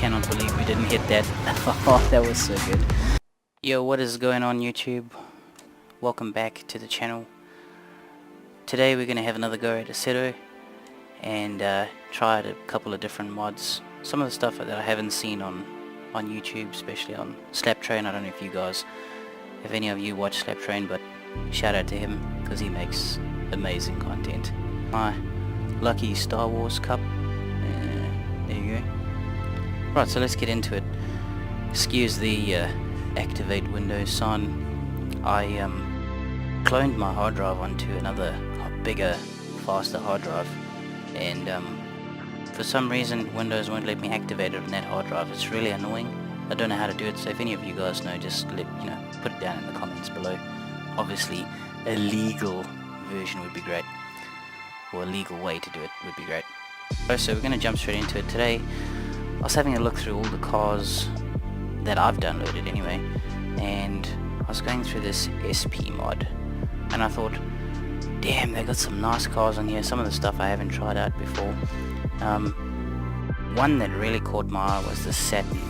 cannot believe we didn't hit that. Oh, that was so good. Yo, what is going on YouTube? Welcome back to the channel. Today we're going to have another go at Assetto and try out a couple of different mods. Some of the stuff that I haven't seen on YouTube, especially on Slaptrain. I don't know if any of you watch Slaptrain, but shout out to him because he makes amazing content. My lucky Star Wars cup. There you go. Right, so let's get into it. Excuse the activate Windows sign. I cloned my hard drive onto another bigger, faster hard drive, and for some reason Windows won't let me activate it on that hard drive. It's really annoying. I don't know how to do it, so if any of you guys know, just put it down in the comments below. Obviously a legal version would be great, or a legal way to do it would be great. So we're going to jump straight into it. Today I was having a look through all the cars that I've downloaded anyway, and I was going through this SP mod, and I thought, damn, they got some nice cars on here. Some of the stuff I haven't tried out before. One that really caught my eye was the Saturn.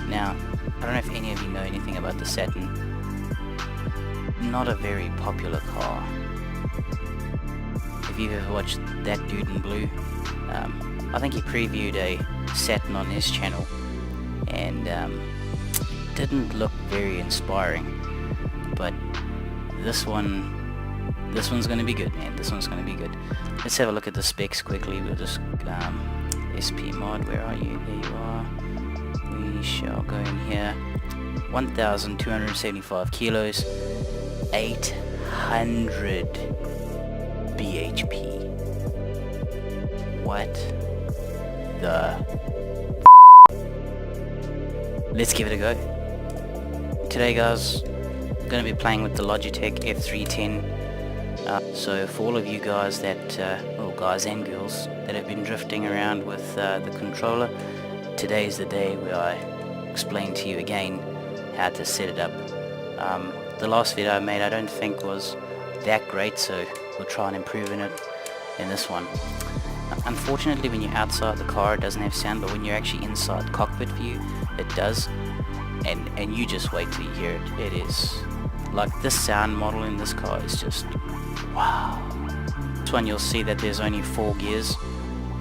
Now, I don't know if any of you know anything about the Saturn. Not a very popular car. If you've ever watched That Dude in Blue, I think he previewed a Saturn on his channel, and didn't look very inspiring. But this one's going to be good, man. This one's going to be good. Let's have a look at the specs quickly. We'll just SP mod. Where are you? There you are. We shall go in here. 1,275 kilos, 800 bhp. What the? Let's give it a go. Today, guys, I'm going to be playing with the Logitech F310. So for all of you guys that, well, guys and girls that have been drifting around with the controller, today's the day where I explain to you again how to set it up. The last video I made I don't think was that great, so we'll try and improve in it in this one. Unfortunately, when you're outside the car it doesn't have sound, but when you're actually inside cockpit view it does, and you just wait till you hear it. It is like, this sound model in this car is just wow. This one you'll see that there's only 4 gears.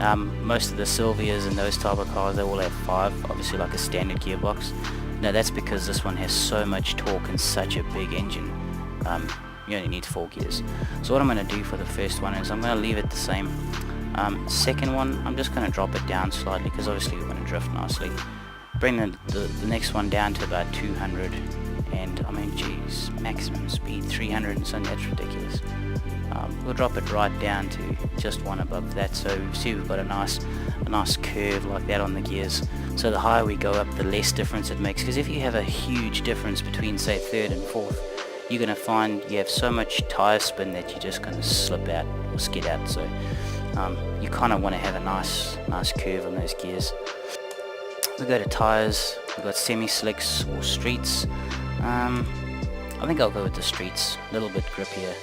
Most of the Silvias and those type of cars, they all have 5, obviously like a standard gearbox. No, that's because this one has so much torque and such a big engine. You only need 4 gears. So what I'm going to do for the first one is I'm going to leave it the same. Second one, I'm just going to drop it down slightly because obviously we want to drift nicely. Bring the next one down to about 200, and I mean, geez, maximum speed 300 and something. That's ridiculous. We'll drop it right down to just one above that, so you see we've got a nice curve like that on the gears. So the higher we go up, the less difference it makes, because if you have a huge difference between, say, 3rd and 4th, you're going to find you have so much tire spin that you're just going to slip out or skid out. So you kind of want to have a nice curve on those gears. We go to tires. We've got semi-slicks or streets. I think I'll go with the streets. A little bit grippier.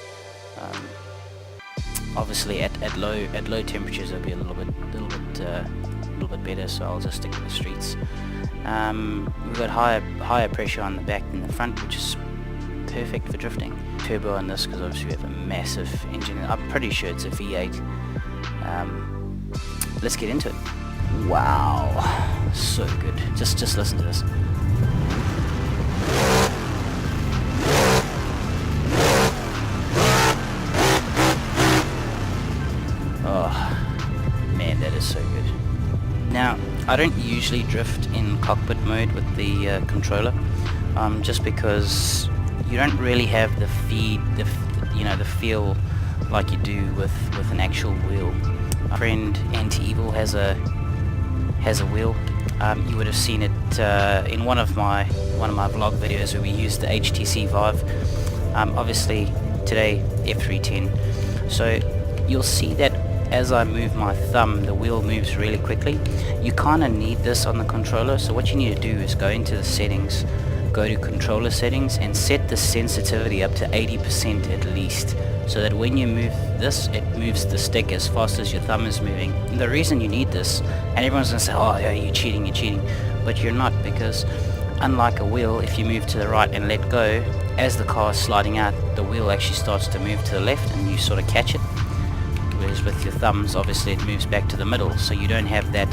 Obviously at low temperatures it'll be a little bit better, so I'll just stick with the streets. We've got higher pressure on the back than the front, which is perfect for drifting. Turbo on this because obviously we have a massive engine. I'm pretty sure it's a V8. Let's get into it. Wow, so good. Just listen to this. Oh man, that is so good. Now, I don't usually drift in cockpit mode with the controller, just because you don't really have the the feel like you do with an actual wheel. My friend Anti-Evil has a wheel. You would have seen it in one of my vlog videos where we used the HTC Vive. Obviously today F310. So you'll see that as I move my thumb, the wheel moves really quickly. You kind of need this on the controller, so what you need to do is go into the settings, go to controller settings, and set the sensitivity up to 80% at least. so that when you move this, it moves the stick as fast as your thumb is moving. And the reason you need this, and everyone's going to say, oh yeah, you're cheating, but you're not, because unlike a wheel, if you move to the right and let go, as the car is sliding out, the wheel actually starts to move to the left and you sort of catch it. Whereas with your thumbs, obviously it moves back to the middle, so you don't have that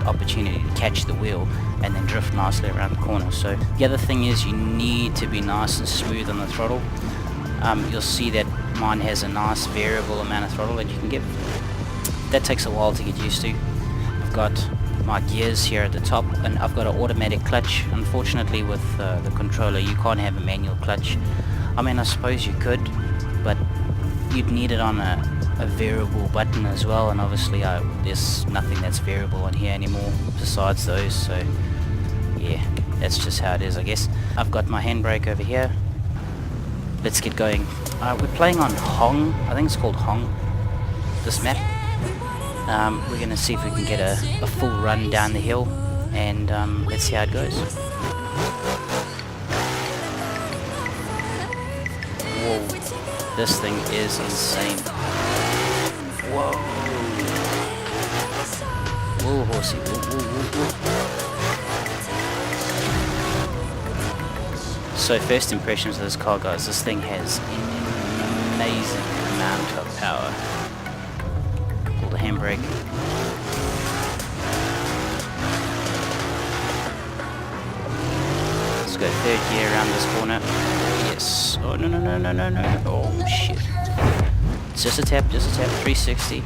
opportunity to catch the wheel and then drift nicely around the corner. So the other thing is you need to be nice and smooth on the throttle. You'll see that mine has a nice variable amount of throttle that you can give. That takes a while to get used to. I've got my gears here at the top, and I've got an automatic clutch. Unfortunately with the controller you can't have a manual clutch. I mean, I suppose you could, but you'd need it on a variable button as well, and obviously there's nothing that's variable on here anymore besides those, so yeah, that's just how it is, I guess. I've got my handbrake over here. Let's get going. We're playing on Hong, I think it's called Hong, this map. We're going to see if we can get a full run down the hill, and let's see how it goes. Whoa, this thing is insane. Whoa. Whoa, horsey. Whoa. So first impressions of this car, guys, this thing has an amazing amount of power. Pull the handbrake. Let's go third gear around this corner. Yes. Oh, no. Oh, shit. Just a tap, 360.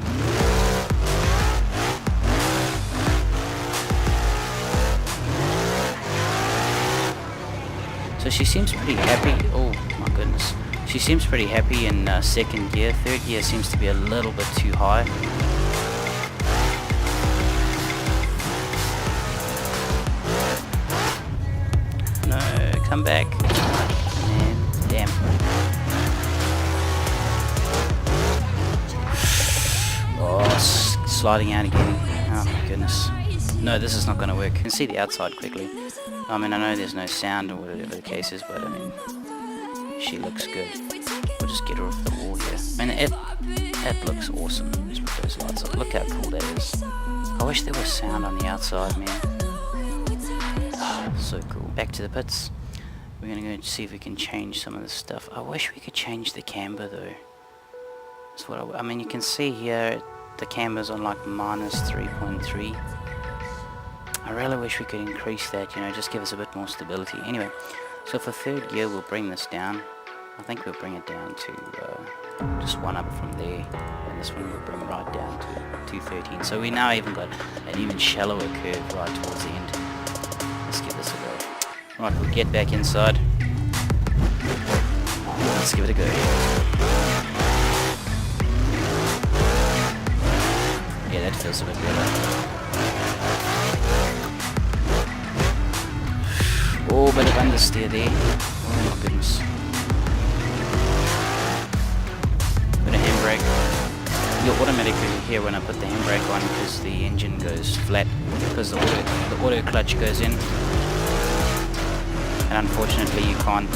So she seems pretty happy. Oh my goodness. She seems pretty happy in second gear. Third gear seems to be a little bit too high. No, come back. Man, damn. Oh, sliding out again. Oh my goodness. No, this is not going to work. You can see the outside quickly. I mean, I know there's no sound or whatever the case is, but I mean, she looks good. We'll just get her off the wall here. I mean, it looks awesome. Just put those lights up. Look how cool that is. I wish there was sound on the outside, man. Oh, so cool. Back to the pits. We're going to go see if we can change some of the stuff. I wish we could change the camber though. That's what I mean, you can see here the camber's on like -3.3. I really wish we could increase that, you know, just give us a bit more stability. Anyway, so for third gear we'll bring this down. I think we'll bring it down to just one up from there, and this one we'll bring right down to 213. So we now even got an even shallower curve right towards the end. Let's give this a go. Right, we'll get back inside. Let's give it a go. Yeah, that feels a bit better. Oh, bit of understeer there. Oh my goodness. Bit of handbrake. You'll automatically hear when I put the handbrake on because the engine goes flat because the auto clutch goes in. And unfortunately you can't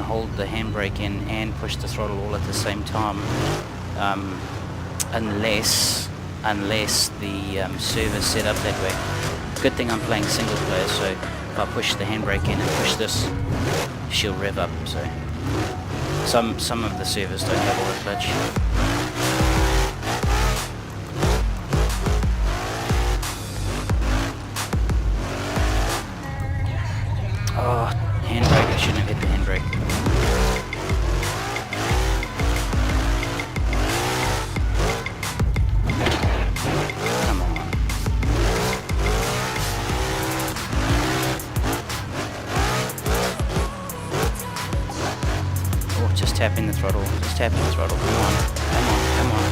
hold the handbrake in and push the throttle all at the same time, unless the server's set up that way. Good thing I'm playing single player, so if I push the handbrake in and push this, she'll rev up. So some of the servers don't have auto clutch. Oh, handbrake, I shouldn't have hit the handbrake. Come on. Oh, just tap in the throttle. Just tap in the throttle. Come on. Come on.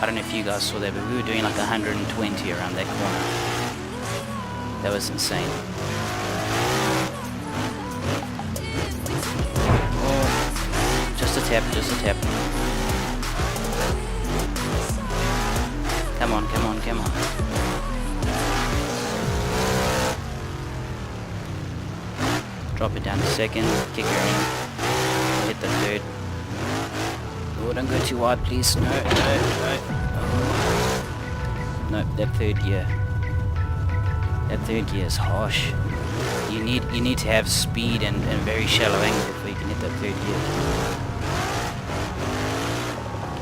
I don't know if you guys saw that, but we were doing like 120 around that corner. That was insane. Oh, just a tap. Come on. drop it down to second, kick her in, hit the third. Oh, don't go too wide, please. No. No, that third gear. That third gear is harsh. You need to have speed and very shallow angle before you can hit that third gear.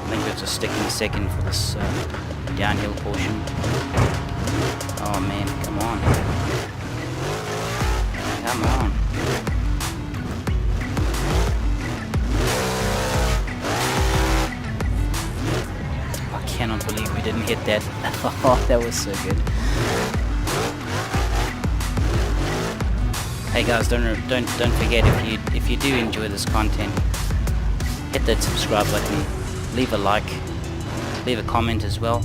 I think we have to stick in second for this downhill portion. Oh man, come on. Come on. I cannot believe we didn't hit that. Oh, that was so good. Hey guys, don't forget, if you do enjoy this content, hit that subscribe button, leave a like, leave a comment as well.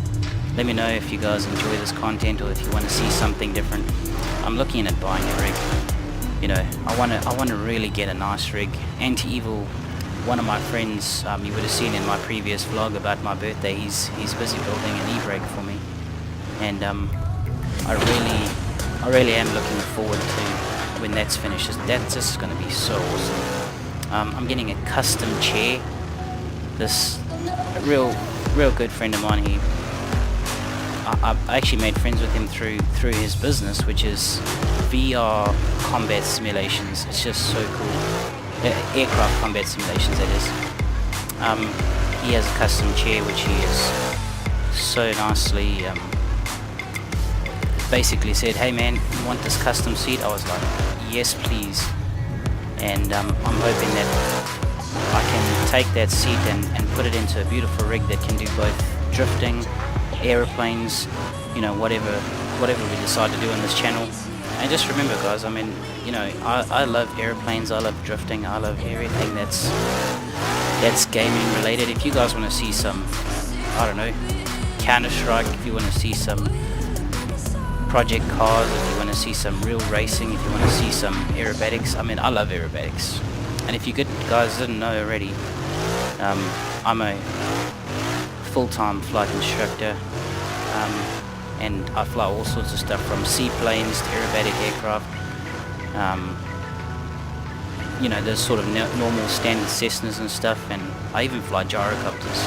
Let me know if you guys enjoy this content or if you want to see something different. I'm looking at buying a rig. You know, I want to really get a nice rig. Anti-Evil, one of my friends, you would have seen in my previous vlog about my birthday, he's busy building an e-brake for me, and I really am looking forward to when that's finished. That's just going to be so awesome. I'm getting a custom chair. This real good friend of mine, I actually made friends with him through his business, which is VR combat simulations. It's just so cool. Aircraft combat simulations, that is. He has a custom chair which he is so nicely basically said, hey man, you want this custom seat? I was like, yes please. And I'm hoping that I can take that seat and put it into a beautiful rig that can do both drifting, aeroplanes, you know, whatever we decide to do on this channel. And just remember guys, I mean, you know, I love airplanes, I love drifting, I love everything that's gaming related. If you guys want to see some, I don't know, Counter-Strike, if you want to see some project cars, if you want to see some real racing, if you want to see some aerobatics, I mean, I love aerobatics. And if you guys didn't know already, I'm a full-time flight instructor, and I fly all sorts of stuff from seaplanes to aerobatic aircraft. You know, there's sort of normal standard Cessnas and stuff, and I even fly gyrocopters.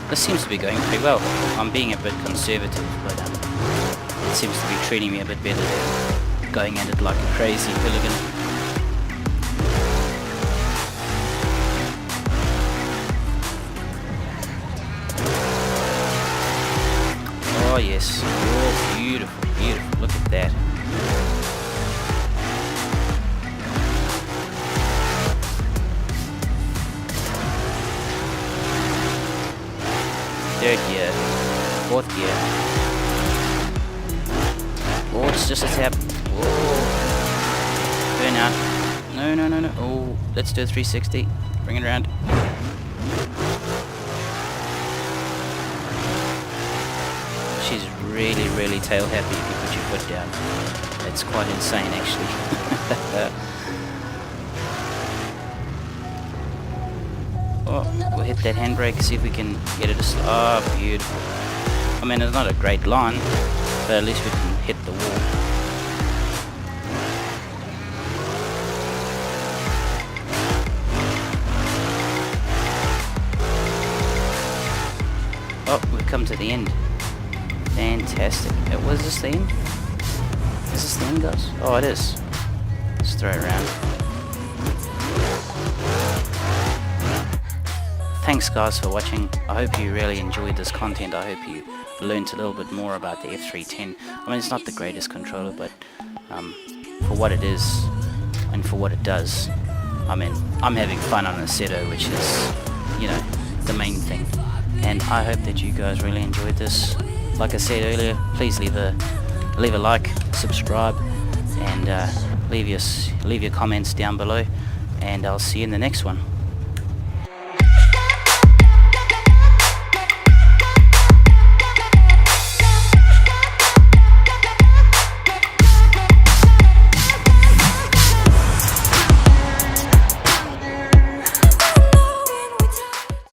This seems to be going pretty well. I'm being a bit conservative, but it seems to be treating me a bit better than going at it like a crazy hooligan. Oh yes, oh beautiful, beautiful, look at that. Third gear, fourth gear. Oh, it's just a tap. Whoa. Burn out. No. Oh, let's do a 360. Bring it around. She's really tail happy if you put your foot down. It's quite insane actually. Oh, we'll hit that handbrake, see if we can get it to slow. Oh, beautiful. I mean, it's not a great line, but at least we can hit the wall. Oh, we've come to the end. Fantastic. Was this the end? Is this the end, guys? Oh, it is. Let's throw it around. Thanks guys for watching. I hope you really enjoyed this content. I hope you learned a little bit more about the F310. I mean, it's not the greatest controller, but for what it is and for what it does, I mean, I'm having fun on Assetto, which is, you know, the main thing. And I hope that you guys really enjoyed this. Like I said earlier, please leave a like, subscribe, and leave your comments down below, and I'll see you in the next one.